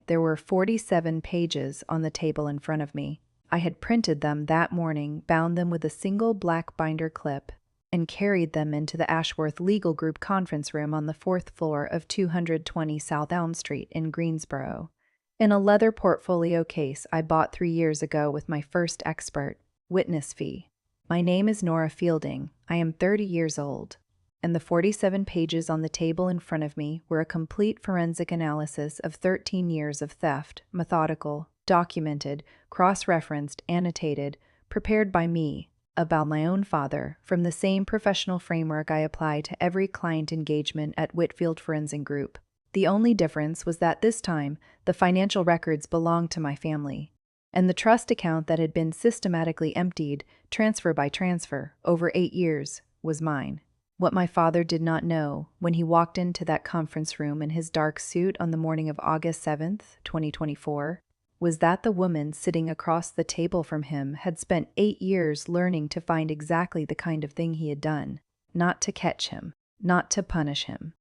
There were 47 pages on the table in front of me. I had printed them that morning, bound them with a single black binder clip, and carried them into the Ashworth Legal Group conference room on the fourth floor of 220 South Elm Street in Greensboro, in a leather portfolio case I bought 3 years ago with my first expert witness fee. My name is Nora Fielding. I am 30 years old, and the 47 pages on the table in front of me were a complete forensic analysis of 13 years of theft, methodical, documented, cross-referenced, annotated, prepared by me, about my own father, from the same professional framework I apply to every client engagement at Whitfield Forensic Group. The only difference was that this time, the financial records belonged to my family, and the trust account that had been systematically emptied, transfer by transfer, over 8 years, was mine. What my father did not know, when he walked into that conference room in his dark suit on the morning of August 7th, 2024, was that the woman sitting across the table from him had spent 8 years learning to find exactly the kind of thing he had done, not to catch him, not to punish him.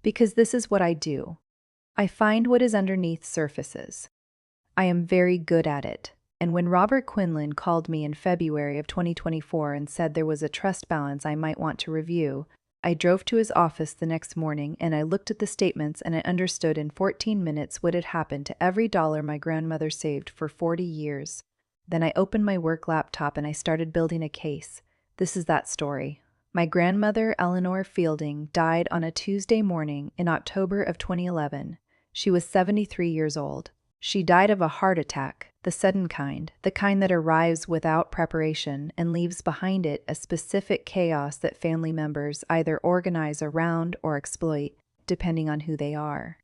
Because this is what I do. I find what is underneath surfaces. I am very good at it, and when Robert Quinlan called me in February of 2024 and said there was a trust balance I might want to review, I drove to his office the next morning and I looked at the statements and I understood in 14 minutes what had happened to every dollar my grandmother saved for 40 years. Then I opened my work laptop and I started building a case. This is that story. My grandmother, Eleanor Fielding, died on a Tuesday morning in October of 2011. She was 73 years old. She died of a heart attack, the sudden kind, the kind that arrives without preparation and leaves behind it a specific chaos that family members either organize around or exploit, depending on who they are.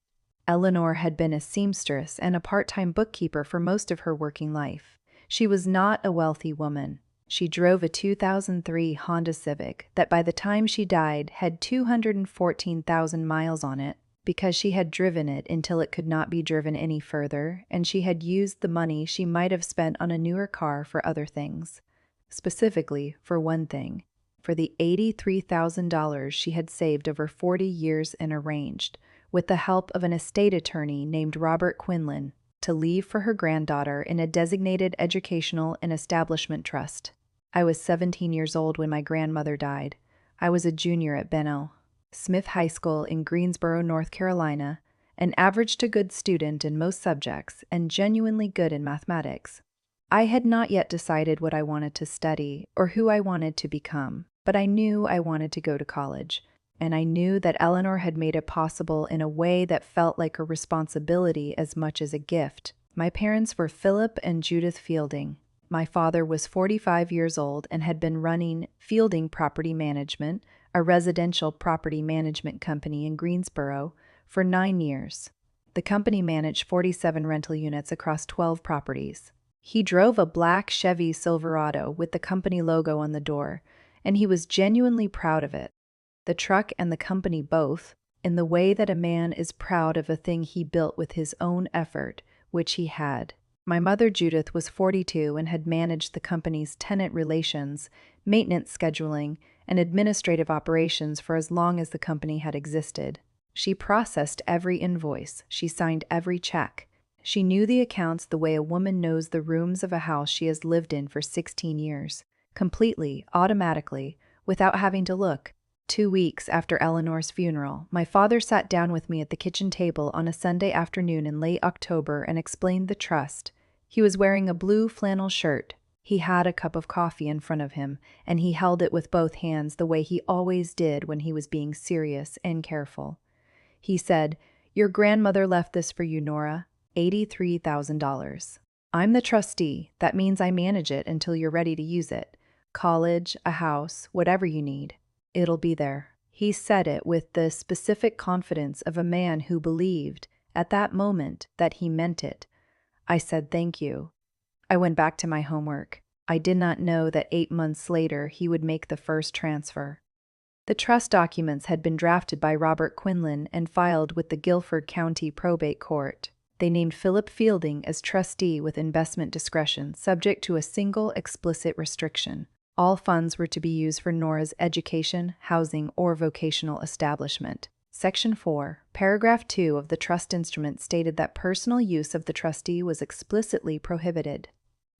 Eleanor had been a seamstress and a part-time bookkeeper for most of her working life. She was not a wealthy woman. She drove a 2003 Honda Civic that by the time she died had 214,000 miles on it, because she had driven it until it could not be driven any further, and she had used the money she might have spent on a newer car for other things. Specifically, for one thing, for the $83,000 she had saved over 40 years and arranged, with the help of an estate attorney named Robert Quinlan, to leave for her granddaughter in a designated educational and establishment trust. I was 17 years old when my grandmother died. I was a junior at Benno Smith High School in Greensboro, North Carolina, an average to good student in most subjects and genuinely good in mathematics. I had not yet decided what I wanted to study or who I wanted to become, but I knew I wanted to go to college, and I knew that Eleanor had made it possible in a way that felt like a responsibility as much as a gift. My parents were Philip and Judith Fielding. My father was 45 years old and had been running Fielding Property Management, a residential property management company in Greensboro, for 9 years. The company managed 47 rental units across 12 properties. He drove a black Chevy Silverado with the company logo on the door, and he was genuinely proud of it. The truck and the company both, in the way that a man is proud of a thing he built with his own effort, which he had. My mother Judith was 42 and had managed the company's tenant relations, maintenance scheduling, and administrative operations for as long as the company had existed. She processed every invoice. She signed every check. She knew the accounts the way a woman knows the rooms of a house she has lived in for 16 years, completely, automatically, without having to look. 2 weeks after Eleanor's funeral, my father sat down with me at the kitchen table on a Sunday afternoon in late October and explained the trust. He was wearing a blue flannel shirt. He had a cup of coffee in front of him, and he held it with both hands the way he always did when he was being serious and careful. He said, "Your grandmother left this for you, Nora, $83,000. I'm the trustee. That means I manage it until you're ready to use it. College, a house, whatever you need. It'll be there." He said it with the specific confidence of a man who believed, at that moment, that he meant it. I said thank you. I went back to my homework. I did not know that 8 months later he would make the first transfer. The trust documents had been drafted by Robert Quinlan and filed with the Guilford County Probate Court. They named Philip Fielding as trustee with investment discretion, subject to a single explicit restriction. All funds were to be used for Nora's education, housing, or vocational establishment. Section 4, Paragraph 2 of the trust instrument stated that personal use of the trustee was explicitly prohibited.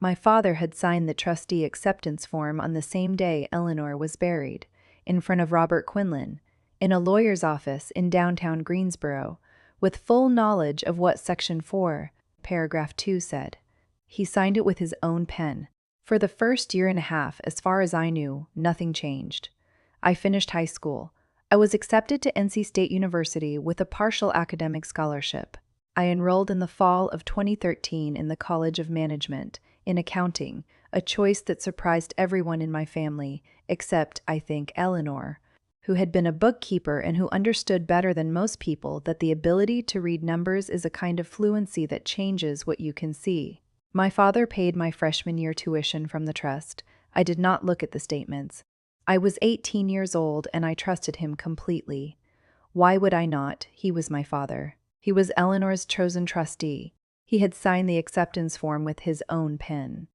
My father had signed the trustee acceptance form on the same day Eleanor was buried, in front of Robert Quinlan, in a lawyer's office in downtown Greensboro, with full knowledge of what Section 4, Paragraph 2 said. He signed it with his own pen. For the first year and a half, as far as I knew, nothing changed. I finished high school. I was accepted to NC State University with a partial academic scholarship. I enrolled in the fall of 2013 in the College of Management, in accounting, a choice that surprised everyone in my family, except, I think, Eleanor, who had been a bookkeeper and who understood better than most people that the ability to read numbers is a kind of fluency that changes what you can see. My father paid my freshman year tuition from the trust. I did not look at the statements. I was 18 years old and I trusted him completely. Why would I not? He was my father. He was Eleanor's chosen trustee. He had signed the acceptance form with his own pen.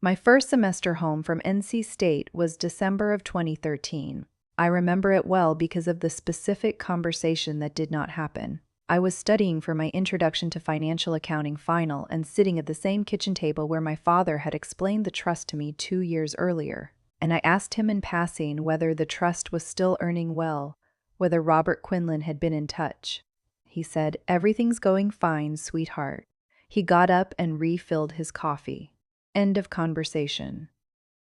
My first semester home from NC State was December of 2013. I remember it well because of the specific conversation that did not happen. I was studying for my Introduction to Financial Accounting final and sitting at the same kitchen table where my father had explained the trust to me 2 years earlier, and I asked him in passing whether the trust was still earning well, whether Robert Quinlan had been in touch. He said, "Everything's going fine, sweetheart." He got up and refilled his coffee. End of conversation.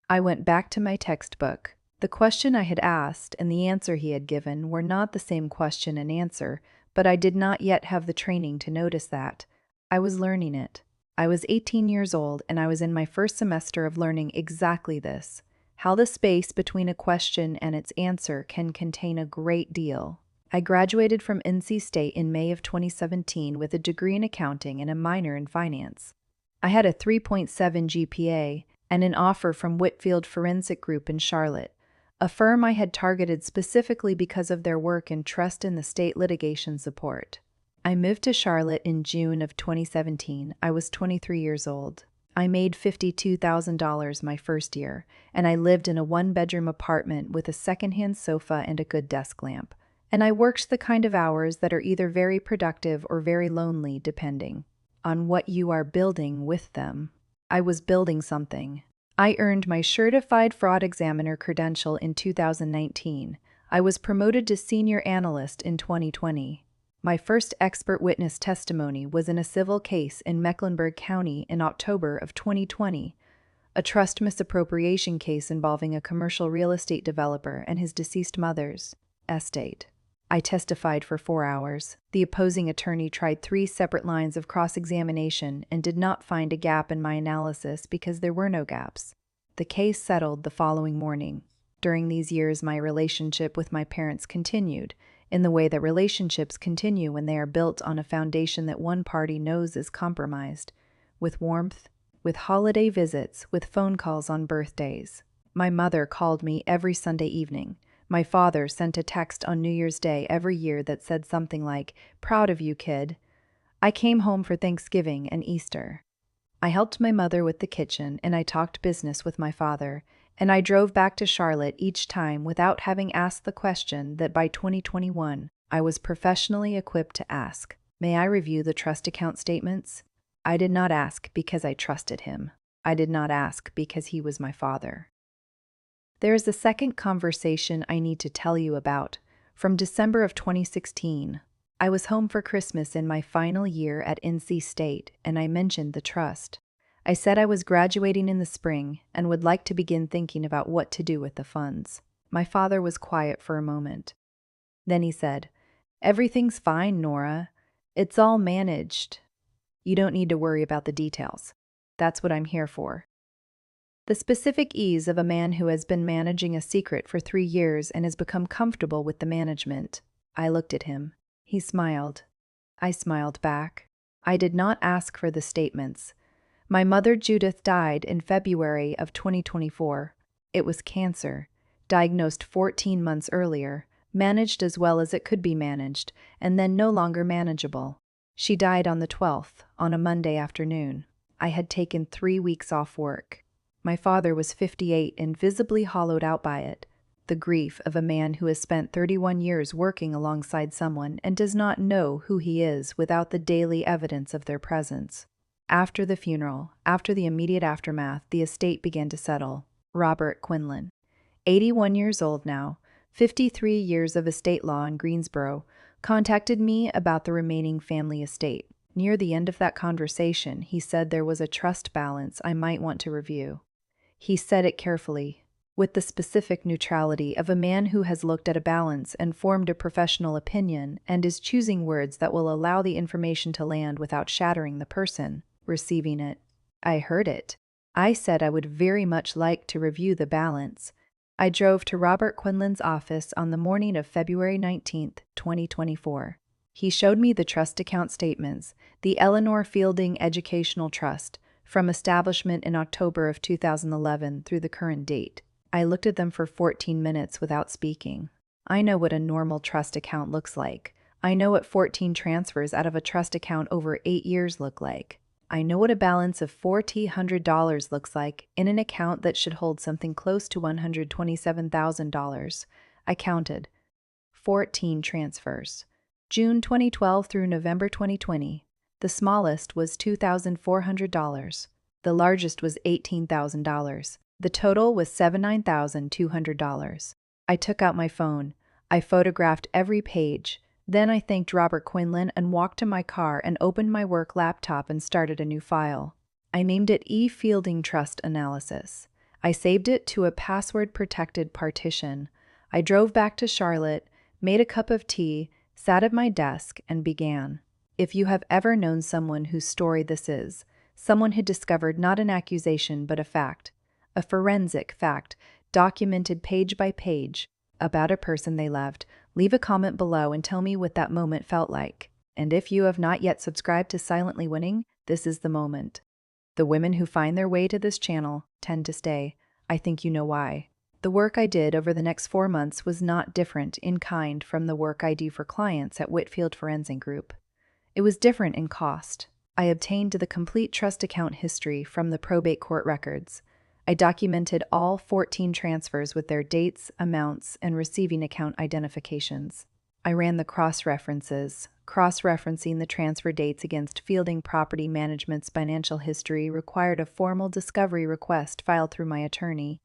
I went back to my textbook. The question I had asked and the answer he had given were not the same question and answer, but I did not yet have the training to notice that. I was learning it. I was 18 years old and I was in my first semester of learning exactly this, how the space between a question and its answer can contain a great deal. I graduated from NC State in May of 2017 with a degree in accounting and a minor in finance. I had a 3.7 GPA and an offer from Whitfield Forensic Group in Charlotte, a firm I had targeted specifically because of their work in trust and the state litigation support. I moved to Charlotte in June of 2017. I was 23 years old. I made $52,000 my first year, and I lived in a one-bedroom apartment with a secondhand sofa and a good desk lamp. And I worked the kind of hours that are either very productive or very lonely, depending on what you are building with them. I was building something. I earned my certified fraud examiner credential in 2019. I was promoted to senior analyst in 2020. My first expert witness testimony was in a civil case in Mecklenburg County in October of 2020, a trust misappropriation case involving a commercial real estate developer and his deceased mother's estate. I testified for 4 hours. The opposing attorney tried 3 separate lines of cross-examination and did not find a gap in my analysis because there were no gaps. The case settled the following morning. During these years, my relationship with my parents continued, in the way that relationships continue when they are built on a foundation that one party knows is compromised, with warmth, with holiday visits, with phone calls on birthdays. My mother called me every Sunday evening. My father sent a text on New Year's Day every year that said something like, "Proud of you, kid." I came home for Thanksgiving and Easter. I helped my mother with the kitchen and I talked business with my father, and I drove back to Charlotte each time without having asked the question that by 2021 I was professionally equipped to ask. May I review the trust account statements? I did not ask because I trusted him. I did not ask because he was my father. There is a second conversation I need to tell you about, from December of 2016. I was home for Christmas in my final year at NC State, and I mentioned the trust. I said I was graduating in the spring and would like to begin thinking about what to do with the funds. My father was quiet for a moment. Then he said, "Everything's fine, Nora. It's all managed. You don't need to worry about the details. That's what I'm here for." The specific ease of a man who has been managing a secret for 3 years and has become comfortable with the management. I looked at him. He smiled. I smiled back. I did not ask for the statements. My mother Judith died in February of 2024. It was cancer, diagnosed 14 months earlier, managed as well as it could be managed, and then no longer manageable. She died on the 12th, on a Monday afternoon. I had taken 3 weeks off work. My father was 58 and visibly hollowed out by it. The the grief of a man who has spent 31 years working alongside someone and does not know who he is without the daily evidence of their presence. After the funeral, after the immediate aftermath, the estate began to settle. Robert Quinlan, 81 years old now, 53 years of estate law in Greensboro, contacted me about the remaining family estate. Near the end of that conversation, he said there was a trust balance I might want to review. He said it carefully, with the specific neutrality of a man who has looked at a balance and formed a professional opinion and is choosing words that will allow the information to land without shattering the person receiving it. I heard it. I said I would very much like to review the balance. I drove to Robert Quinlan's office on the morning of February 19, 2024. He showed me the trust account statements, the Eleanor Fielding Educational Trust, from establishment in October of 2011 through the current date. I looked at them for 14 minutes without speaking. I know what a normal trust account looks like. I know what 14 transfers out of a trust account over 8 years look like. I know what a balance of $1,400 looks like in an account that should hold something close to $127,000. I counted 14 transfers. June 2012 through November 2020. The smallest was $2,400. The largest was $18,000. The total was $79,200. I took out my phone. I photographed every page. Then I thanked Robert Quinlan and walked to my car and opened my work laptop and started a new file. I named it E. Fielding Trust Analysis. I saved it to a password-protected partition. I drove back to Charlotte, made a cup of tea, sat at my desk, and began. If you have ever known someone whose story this is, someone who discovered not an accusation but a fact, a forensic fact, documented page by page, about a person they loved, leave a comment below and tell me what that moment felt like. And if you have not yet subscribed to Silently Winning, this is the moment. The women who find their way to this channel tend to stay. I think you know why. The work I did over the next 4 months was not different in kind from the work I do for clients at Whitfield Forensic Group. It was different in cost. I obtained the complete trust account history from the probate court records. I documented all 14 transfers with their dates, amounts, and receiving account identifications. I ran the cross-references, cross-referencing the transfer dates against Fielding Property Management's financial history required a formal discovery request filed through my attorney,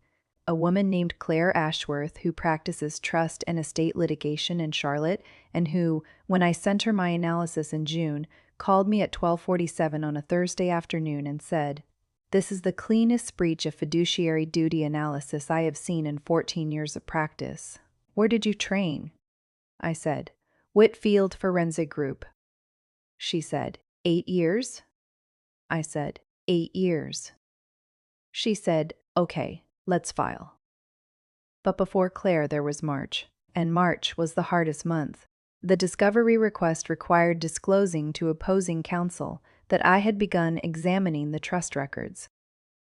a woman named Claire Ashworth who practices trust and estate litigation in Charlotte and who, when I sent her my analysis in June, called me at 12:47 on a Thursday afternoon and said, "This is the cleanest breach of fiduciary duty analysis I have seen in 14 years of practice. Where did you train?" I said, "Whitfield Forensic Group." She said, 8 years? I said, 8 years. She said, "Okay, let's file." But before Claire there was March, and March was the hardest month. The discovery request required disclosing to opposing counsel that I had begun examining the trust records.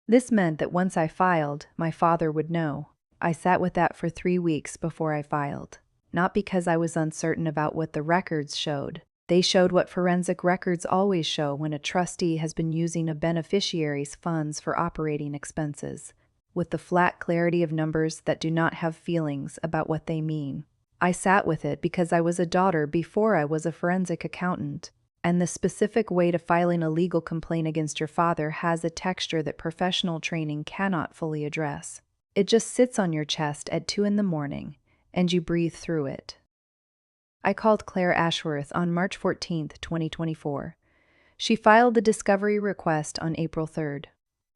This meant that once I filed, my father would know. I sat with that for 3 weeks before I filed. Not because I was uncertain about what the records showed. They showed what forensic records always show when a trustee has been using a beneficiary's funds for operating expenses, with the flat clarity of numbers that do not have feelings about what they mean. I sat with it because I was a daughter before I was a forensic accountant, and the specific way to filing a legal complaint against your father has a texture that professional training cannot fully address. It just sits on your chest at 2 in the morning, and you breathe through it. I called Claire Ashworth on March 14, 2024. She filed the discovery request on April 3rd.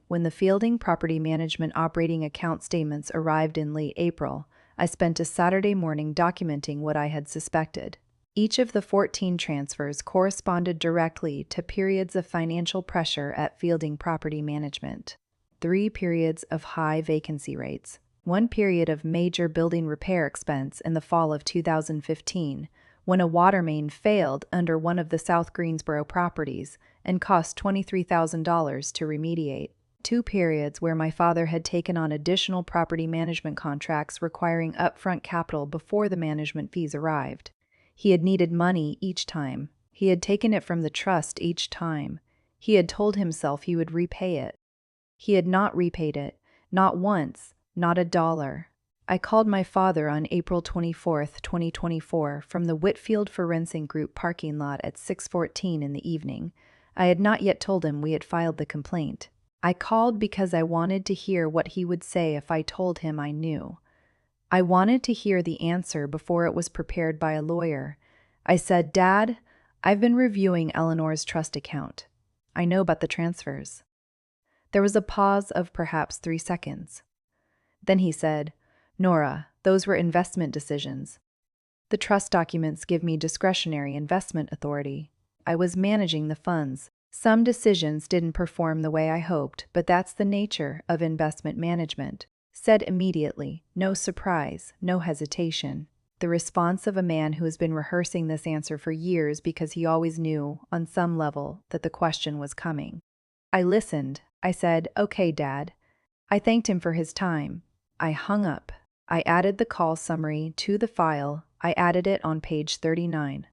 When the Fielding Property Management operating account statements arrived in late April, I spent a Saturday morning documenting what I had suspected. Each of the 14 transfers corresponded directly to periods of financial pressure at Fielding Property Management. 3 periods of high vacancy rates. 1 period of major building repair expense in the fall of 2015, when a water main failed under one of the South Greensboro properties and cost $23,000 to remediate. 2 periods where my father had taken on additional property management contracts requiring upfront capital before the management fees arrived. He had needed money each time. He had taken it from the trust each time. He had told himself he would repay it. He had not repaid it, not once, not $1. I called my father on April 24th, 2024, from the Whitfield Forensic Group parking lot at 6:14 in the evening. I had not yet told him we had filed the complaint. I called because I wanted to hear what he would say if I told him I knew. I wanted to hear the answer before it was prepared by a lawyer. I said, "Dad, I've been reviewing Eleanor's trust account. I know about the transfers." There was a pause of perhaps 3 seconds. Then he said, "Nora, those were investment decisions. The trust documents give me discretionary investment authority. I was managing the funds. Some decisions didn't perform the way I hoped, but that's the nature of investment management." Said immediately, no surprise, no hesitation. The response of a man who has been rehearsing this answer for years because he always knew, on some level, that the question was coming. I listened. I said, "Okay, Dad." I thanked him for his time. I hung up. I added the call summary to the file. I added it on page 39.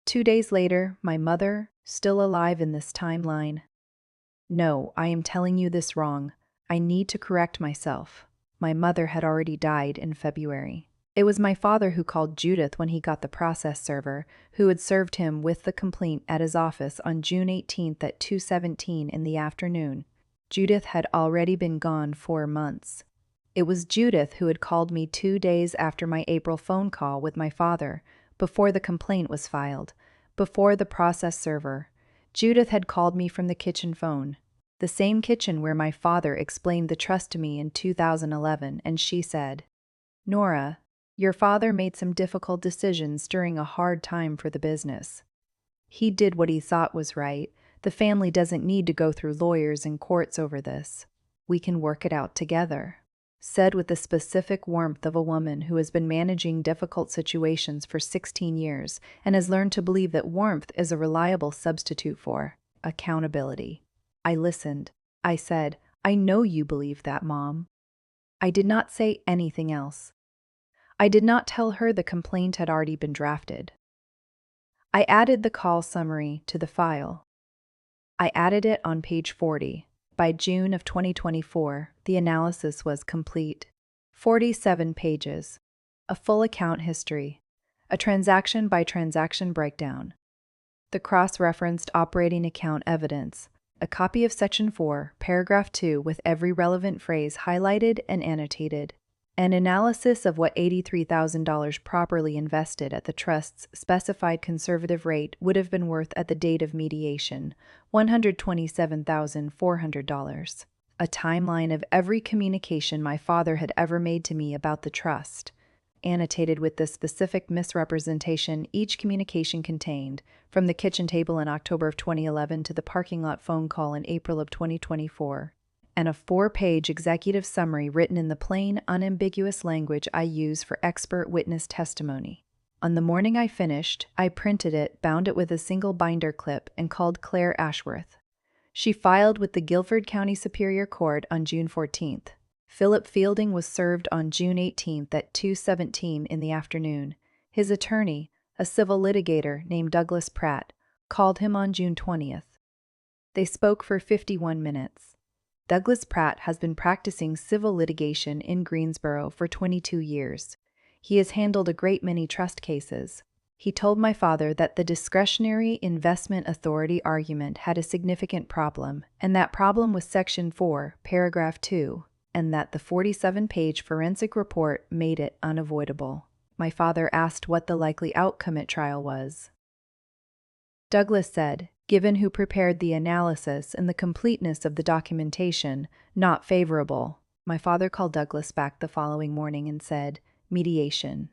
2 days later, my mother, still alive in this timeline. No, I am telling you this wrong. I need to correct myself. My mother had already died in February. It was my father who called Judith when he got the process server, who had served him with the complaint at his office on June 18th at 2:17 in the afternoon. Judith had already been gone 4 months. It was Judith who had called me 2 days after my April phone call with my father, before the complaint was filed, before the process server. Judith had called me from the kitchen phone, the same kitchen where my father explained the trust to me in 2011, and she said, "Nora, your father made some difficult decisions during a hard time for the business. He did what he thought was right. The family doesn't need to go through lawyers and courts over this. We can work it out together." Said with the specific warmth of a woman who has been managing difficult situations for 16 years and has learned to believe that warmth is a reliable substitute for accountability. I listened. I said, "I know you believe that, Mom." I did not say anything else. I did not tell her the complaint had already been drafted. I added the call summary to the file. I added it on page 40. By June of 2024, the analysis was complete. 47 pages. A full account history. A transaction-by-transaction breakdown. The cross-referenced operating account evidence. A copy of Section 4, Paragraph 2 with every relevant phrase highlighted and annotated. An analysis of what $83,000 properly invested at the Trust's specified conservative rate would have been worth at the date of mediation, $127,400. A timeline of every communication my father had ever made to me about the Trust, annotated with the specific misrepresentation each communication contained, from the kitchen table in October of 2011 to the parking lot phone call in April of 2024. And a 4-page executive summary written in the plain, unambiguous language I use for expert witness testimony. On the morning I finished, I printed it, bound it with a single binder clip, and called Claire Ashworth. She filed with the Guilford County Superior Court on June 14th. Philip Fielding was served on June 18th at 2:17 in the afternoon. His attorney, a civil litigator named Douglas Pratt, called him on June 20th. They spoke for 51 minutes. Douglas Pratt has been practicing civil litigation in Greensboro for 22 years. He has handled a great many trust cases. He told my father that the discretionary investment authority argument had a significant problem, and that problem was Section 4, Paragraph 2, and that the 47-page forensic report made it unavoidable. My father asked what the likely outcome at trial was. Douglas said, given who prepared the analysis and the completeness of the documentation, not favorable. My father called Douglas back the following morning and said, mediation.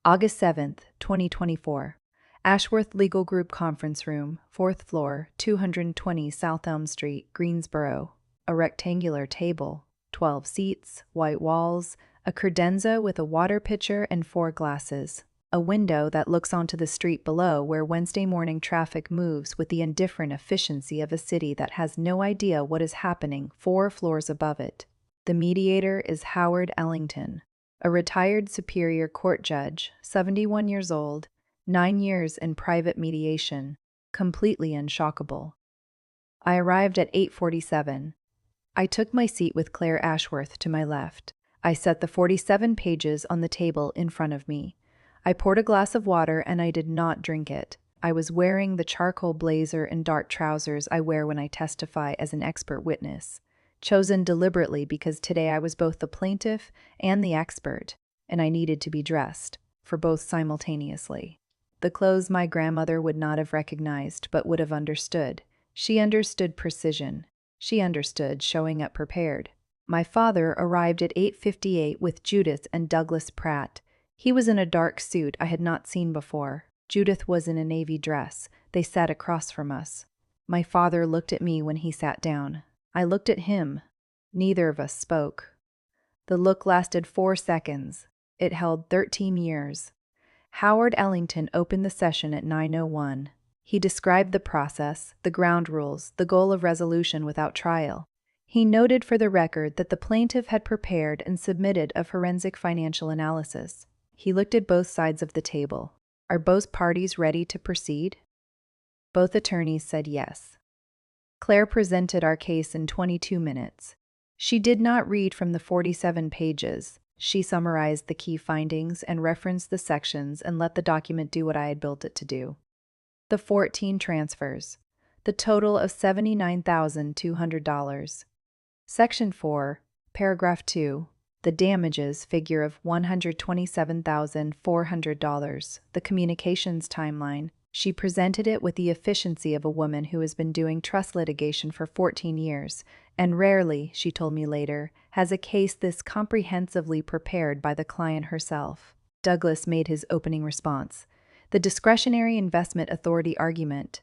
August 7th, 2024. Ashworth Legal Group Conference Room, 4th floor, 220 South Elm Street, Greensboro. A rectangular table, 12 seats, white walls, a credenza with a water pitcher and 4 glasses. A window that looks onto the street below where Wednesday morning traffic moves with the indifferent efficiency of a city that has no idea what is happening 4 floors above it. The mediator is Howard Ellington, a retired Superior Court judge, 71 years old, 9 years in private mediation, completely unshockable. I arrived at 8:47. I took my seat with Claire Ashworth to my left. I set the 47 pages on the table in front of me. I poured a glass of water and I did not drink it. I was wearing the charcoal blazer and dark trousers I wear when I testify as an expert witness, chosen deliberately because today I was both the plaintiff and the expert, and I needed to be dressed for both simultaneously. The clothes my grandmother would not have recognized but would have understood. She understood precision. She understood showing up prepared. My father arrived at 8:58 with Judith and Douglas Pratt. He was in a dark suit I had not seen before. Judith was in a navy dress. They sat across from us. My father looked at me when he sat down. I looked at him. Neither of us spoke. The look lasted 4 seconds. It held 13 years. Howard Ellington opened the session at 9:01. He described the process, the ground rules, the goal of resolution without trial. He noted for the record that the plaintiff had prepared and submitted a forensic financial analysis. He looked at both sides of the table. Are both parties ready to proceed? Both attorneys said yes. Claire presented our case in 22 minutes. She did not read from the 47 pages. She summarized the key findings and referenced the sections and let the document do what I had built it to do. The 14 transfers. The total of $79,200. Section 4, paragraph 2. The damages figure of $127,400. The communications timeline. She presented it with the efficiency of a woman who has been doing trust litigation for 14 years, and rarely, she told me later, has a case this comprehensively prepared by the client herself. Douglas made his opening response. The discretionary investment authority argument.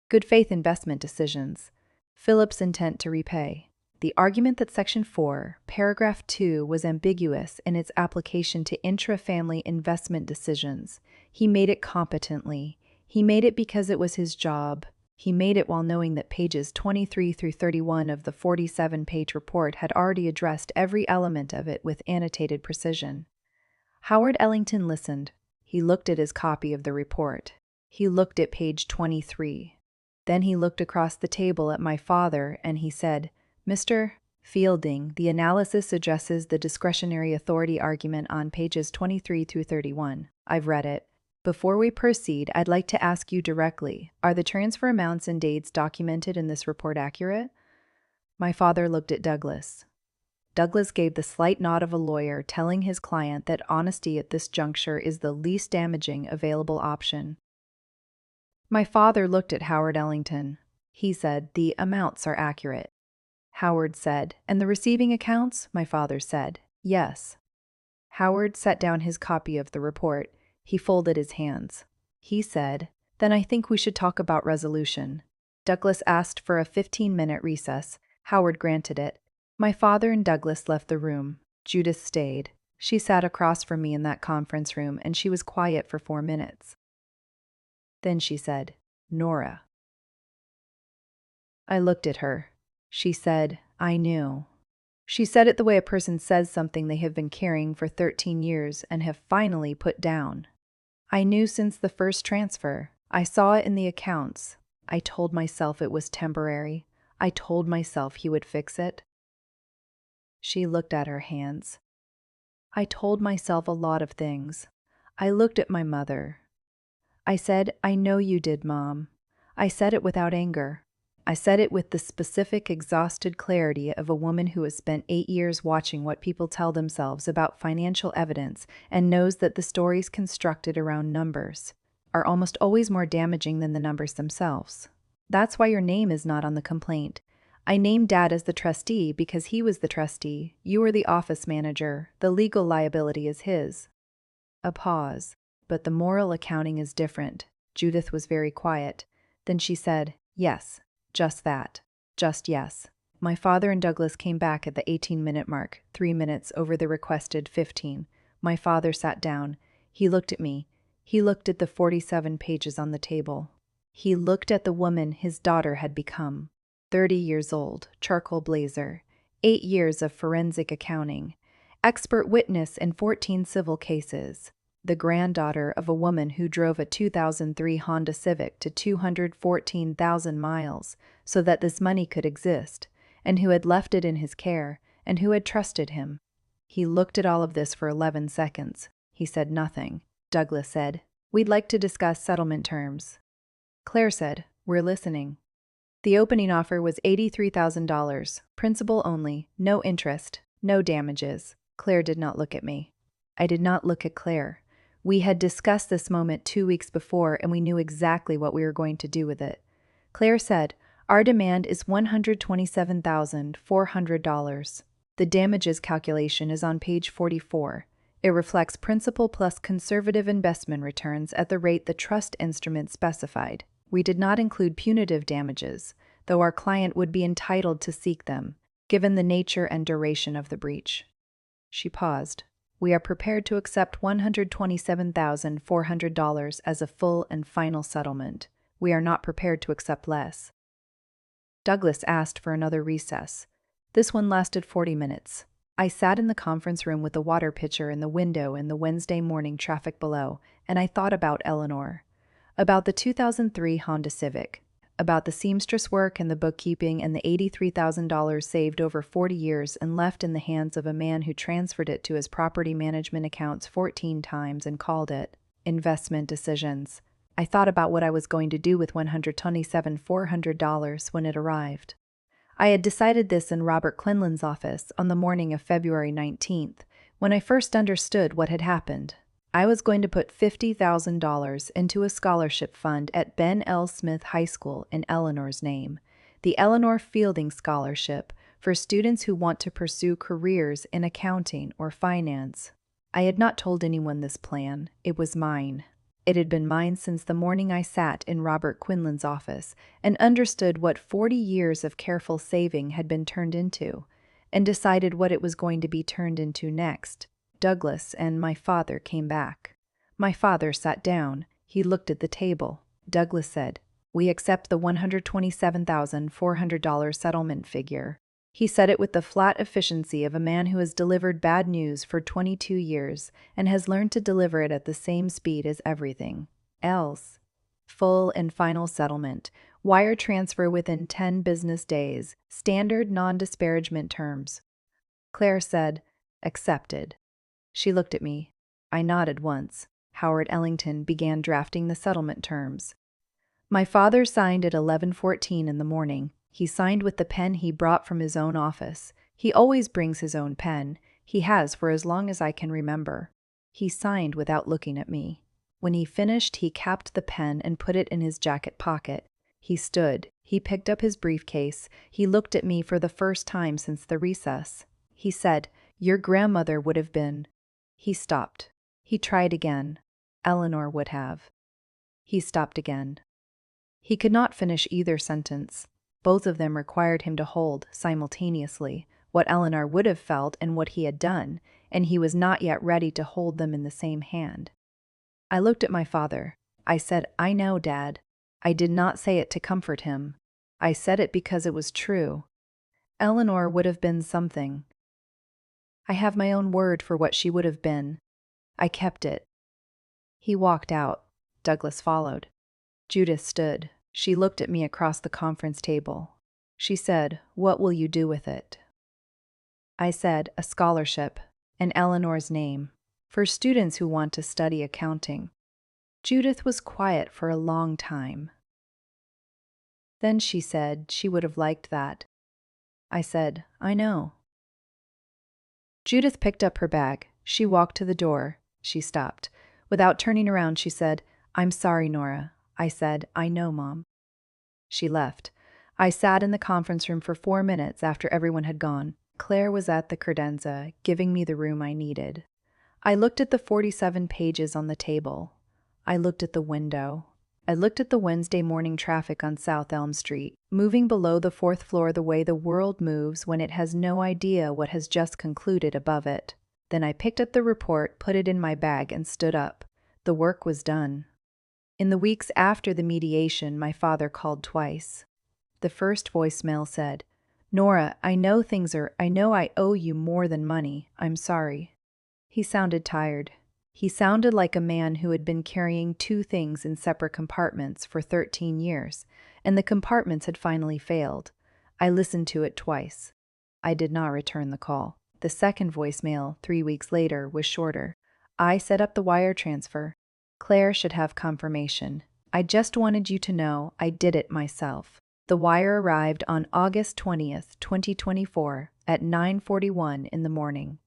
Good faith investment decisions. Phillips' intent to repay. The argument that Section 4, Paragraph 2 was ambiguous in its application to intra-family investment decisions. He made it competently. He made it because it was his job. He made it while knowing that pages 23 through 31 of the 47-page report had already addressed every element of it with annotated precision. Howard Ellington listened. He looked at his copy of the report. He looked at page 23. Then he looked across the table at my father and he said, Mr. Fielding, the analysis addresses the discretionary authority argument on pages 23 through 31. I've read it. Before we proceed, I'd like to ask you directly, are the transfer amounts and dates documented in this report accurate? My father looked at Douglas. Douglas gave the slight nod of a lawyer telling his client that honesty at this juncture is the least damaging available option. My father looked at Howard Ellington. He said, the amounts are accurate. Howard said, and the receiving accounts? My father said, yes. Howard set down his copy of the report. He folded his hands. He said, then I think we should talk about resolution. Douglas asked for a 15-minute recess. Howard granted it. My father and Douglas left the room. Judith stayed. She sat across from me in that conference room, and she was quiet for 4 minutes. Then she said, Nora. I looked at her. She said, I knew. She said it the way a person says something they have been carrying for 13 years and have finally put down. I knew since the first transfer. I saw it in the accounts. I told myself it was temporary. I told myself he would fix it. She looked at her hands. I told myself a lot of things. I looked at my mother. I said, I know you did, Mom. I said it without anger. I said it with the specific, exhausted clarity of a woman who has spent 8 years watching what people tell themselves about financial evidence and knows that the stories constructed around numbers are almost always more damaging than the numbers themselves. That's why your name is not on the complaint. I named Dad as the trustee because he was the trustee. You were the office manager. The legal liability is his. A pause. But the moral accounting is different. Judith was very quiet. Then she said, yes. Just that. Just yes. My father and Douglas came back at the 18-minute mark, 3 minutes over the requested 15. My father sat down. He looked at me. He looked at the 47 pages on the table. He looked at the woman his daughter had become. 30 years old, charcoal blazer, 8 years of forensic accounting, expert witness in 14 civil cases. The granddaughter of a woman who drove a 2003 Honda Civic to 214,000 miles so that this money could exist, and who had left it in his care, and who had trusted him. He looked at all of this for 11 seconds. He said nothing. Douglas said, "We'd like to discuss settlement terms." Claire said, "We're listening." The opening offer was $83,000, principal only, no interest, no damages. Claire did not look at me. I did not look at Claire. We had discussed this moment 2 weeks before, and we knew exactly what we were going to do with it. Claire said, "Our demand is $127,400. The damages calculation is on page 44. It reflects principal plus conservative investment returns at the rate the trust instrument specified. We did not include punitive damages, though our client would be entitled to seek them, given the nature and duration of the breach." She paused. "We are prepared to accept $127,400 as a full and final settlement. We are not prepared to accept less." Douglas asked for another recess. This one lasted 40 minutes. I sat in the conference room with the water pitcher in the window and the Wednesday morning traffic below, and I thought about Eleanor. About the 2003 Honda Civic. About the seamstress work and the bookkeeping and the $83,000 saved over 40 years and left in the hands of a man who transferred it to his property management accounts 14 times and called it investment decisions. I thought about what I was going to do with $127,400 when it arrived. I had decided this in Robert Quinlan's office on the morning of February 19th, when I first understood what had happened. I was going to put $50,000 into a scholarship fund at Ben L. Smith High School in Eleanor's name, the Eleanor Fielding Scholarship for students who want to pursue careers in accounting or finance. I had not told anyone this plan. It was mine. It had been mine since the morning I sat in Robert Quinlan's office and understood what 40 years of careful saving had been turned into, and decided what it was going to be turned into next. Douglas and my father came back. My father sat down. He looked at the table. Douglas said, "We accept the $127,400 settlement figure." He said it with the flat efficiency of a man who has delivered bad news for 22 years and has learned to deliver it at the same speed as everything else. Full and final settlement. Wire transfer within 10 business days. Standard non-disparagement terms. Claire said, "Accepted." She looked at me. I nodded once. Howard Ellington began drafting the settlement terms. My father signed at 11:14 in the morning. He signed with the pen he brought from his own office. He always brings his own pen. He has for as long as I can remember. He signed without looking at me. When he finished, he capped the pen and put it in his jacket pocket. He stood. He picked up his briefcase. He looked at me for the first time since the recess. He said, "Your grandmother would have been..." He stopped. He tried again. Eleanor would have. He stopped again. He could not finish either sentence. Both of them required him to hold, simultaneously, what Eleanor would have felt and what he had done, and he was not yet ready to hold them in the same hand. I looked at my father. I said, "I know, Dad." I did not say it to comfort him. I said it because it was true. Eleanor would have been something. I have my own word for what she would have been. I kept it. He walked out. Douglas followed. Judith stood. She looked at me across the conference table. She said, "What will you do with it?" I said, "A scholarship, in Eleanor's name, for students who want to study accounting." Judith was quiet for a long time. Then she said she would have liked that. I said, "I know." Judith picked up her bag. She walked to the door. She stopped. Without turning around, she said, "I'm sorry, Nora." I said, "I know, Mom." She left. I sat in the conference room for 4 minutes after everyone had gone. Claire was at the credenza, giving me the room I needed. I looked at the 47 pages on the table. I looked at the window. I looked at the Wednesday morning traffic on South Elm Street, moving below the 4th floor the way the world moves when it has no idea what has just concluded above it. Then I picked up the report, put it in my bag, and stood up. The work was done. In the weeks after the mediation, my father called twice. The first voicemail said, "Nora, I know I owe you more than money. I'm sorry." He sounded tired. He sounded like a man who had been carrying 2 things in separate compartments for 13 years, and the compartments had finally failed. I listened to it twice. I did not return the call. The second voicemail, 3 weeks later, was shorter. I set up the wire transfer. Claire should have confirmation. I just wanted you to know I did it myself. The wire arrived on August 20th, 2024 at 9:41 in the morning.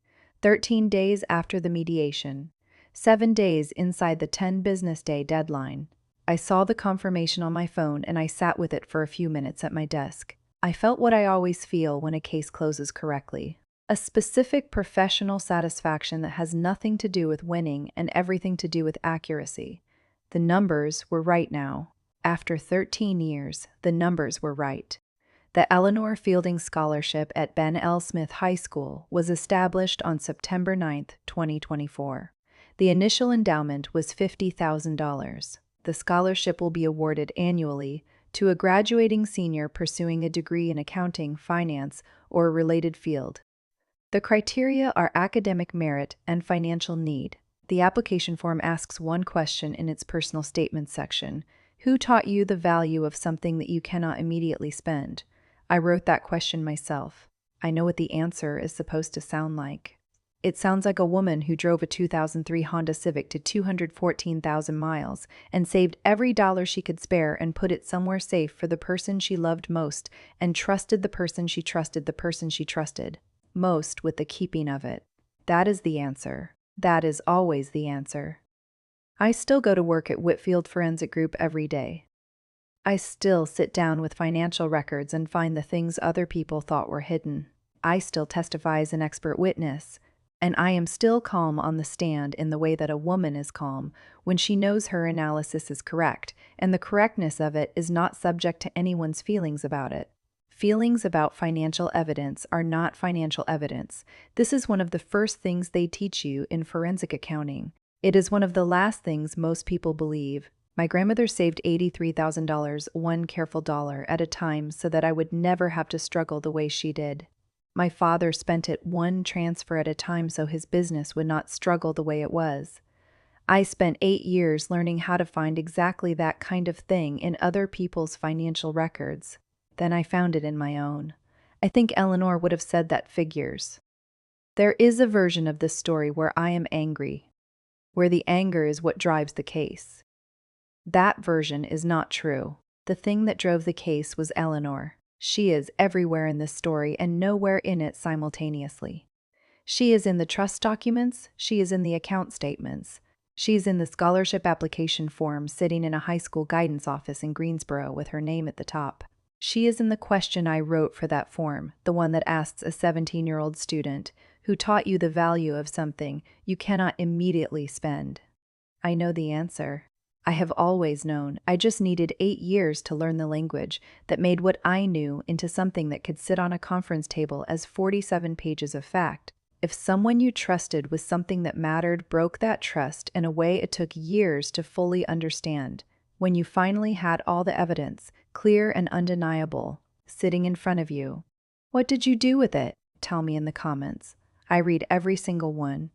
13 days after the mediation. 7 days inside the 10 business day deadline. I saw the confirmation on my phone and I sat with it for a few minutes at my desk. I felt what I always feel when a case closes correctly. A specific professional satisfaction that has nothing to do with winning and everything to do with accuracy. The numbers were right now. After 13 years, the numbers were right. The Eleanor Fielding Scholarship at Ben L. Smith High School was established on September 9, 2024. The initial endowment was $50,000. The scholarship will be awarded annually to a graduating senior pursuing a degree in accounting, finance, or a related field. The criteria are academic merit and financial need. The application form asks one question in its personal statement section. Who taught you the value of something that you cannot immediately spend? I wrote that question myself. I know what the answer is supposed to sound like. It sounds like a woman who drove a 2003 Honda Civic to 214,000 miles and saved every dollar she could spare and put it somewhere safe for the person she loved most and trusted the person she trusted most with the keeping of it. That is the answer. That is always the answer. I still go to work at Whitfield Forensic Group every day. I still sit down with financial records and find the things other people thought were hidden. I still testify as an expert witness, and I am still calm on the stand in the way that a woman is calm when she knows her analysis is correct, and the correctness of it is not subject to anyone's feelings about it. Feelings about financial evidence are not financial evidence. This is one of the first things they teach you in forensic accounting. It is one of the last things most people believe. My grandmother saved $83,000, one careful dollar at a time, so that I would never have to struggle the way she did. My father spent it one transfer at a time so his business would not struggle the way it was. I spent 8 years learning how to find exactly that kind of thing in other people's financial records. Then I found it in my own. I think Eleanor would have said that figures. There is a version of this story where I am angry, where the anger is what drives the case. That version is not true. The thing that drove the case was Eleanor. She is everywhere in this story and nowhere in it simultaneously. She is in the trust documents, she is in the account statements, she is in the scholarship application form sitting in a high school guidance office in Greensboro with her name at the top. She is in the question I wrote for that form, the one that asks a 17-year-old student, who taught you the value of something you cannot immediately spend. I know the answer. I have always known. I just needed 8 years to learn the language that made what I knew into something that could sit on a conference table as 47 pages of fact. If someone you trusted with something that mattered broke that trust in a way it took years to fully understand, when you finally had all the evidence, clear and undeniable, sitting in front of you, what did you do with it? Tell me in the comments. I read every single one.